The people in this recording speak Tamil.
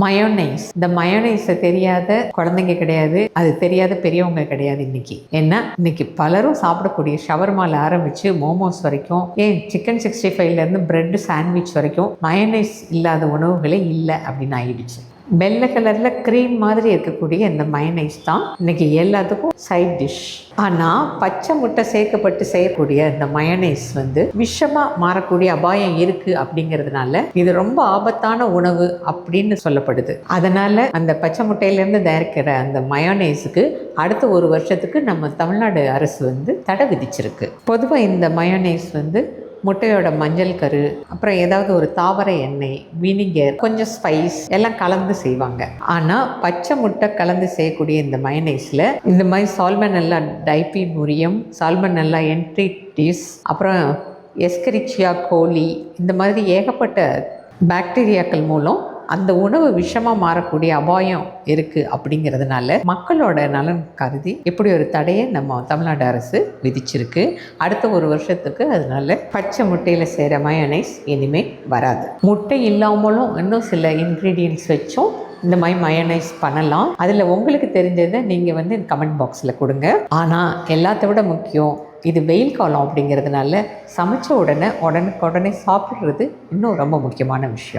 மயோனைஸ். இந்த மயோனைஸை தெரியாத குழந்தைங்க கிடையாது, அது தெரியாத பெரியவங்க கிடையாது இன்னைக்கு. ஏன்னா இன்னைக்கு பலரும் சாப்பிடக்கூடிய ஷவர்மால ஆரம்பிச்சு மோமோஸ் வரைக்கும், ஏன் சிக்கன் 65லேருந்து பிரெட் சாண்ட்விச் வரைக்கும் மயோனைஸ் இல்லாத உணவுகளே இல்லை அப்படின்னு ஆயிடுச்சு. வெள்ளை கலரில் க்ரீம் மாதிரி இருக்கக்கூடிய இந்த மயோனைஸ் தான் இன்றைக்கி எல்லாத்துக்கும் சைட் டிஷ். ஆனால் பச்சை முட்டை சேர்க்கப்பட்டு செய்யக்கூடிய இந்த மயோனைஸ் விஷமாக மாறக்கூடிய அபாயம் இருக்குது அப்படிங்கிறதுனால இது ரொம்ப ஆபத்தான உணவு அப்படின்னு சொல்லப்படுது. அதனால் அந்த பச்சை முட்டையிலேருந்து தயாரிக்கிற அந்த மயோனைஸுக்கு அடுத்த ஒரு வருஷத்துக்கு நம்ம தமிழ்நாடு அரசு தடை விதிச்சிருக்கு. பொதுவாக இந்த மயோனைஸ் முட்டையோட மஞ்சள் கரு, அப்புறம் ஏதாவது ஒரு தாவர எண்ணெய், வினிகர், கொஞ்சம் ஸ்பைஸ் எல்லாம் கலந்து செய்வாங்க. ஆனால் பச்சை முட்டை கலந்து செய்யக்கூடிய இந்த மயோனைஸில் இந்த மாதிரி சால்மனெல்லா டைபிமுரியம், சால்மனெல்லா என்ட்ரிட்டிஸ், அப்புறம் எஸ்கரிச்சியா கோலி, இந்த மாதிரி ஏகப்பட்ட பாக்டீரியாக்கள் மூலம் அந்த உணவு விஷமாக மாறக்கூடிய அபாயம் இருக்குது. அப்படிங்கிறதுனால மக்களோட நலன் கருதி இப்படி ஒரு தடையை நம்ம தமிழ்நாடு அரசு விதிச்சிருக்கு. அடுத்த ஒரு வருஷத்துக்கு அதனால பச்சை முட்டையில் செய்கிற மயோனைஸ் இனிமேல் வராது. முட்டை இல்லாமலும் இன்னும் சில இன்க்ரீடியன்ட்ஸ் வச்சும் இந்த மாதிரி மயோனைஸ் பண்ணலாம். அதில் உங்களுக்கு தெரிஞ்சதை நீங்கள் கமெண்ட் பாக்ஸில் கொடுங்க. ஆனால் எல்லாத்த விட முக்கியம், இது வெயில் காலம் அப்படிங்கிறதுனால சமைச்ச உடனே உடனுக்குடனே சாப்பிட்றது இன்னும் ரொம்ப முக்கியமான விஷயம்.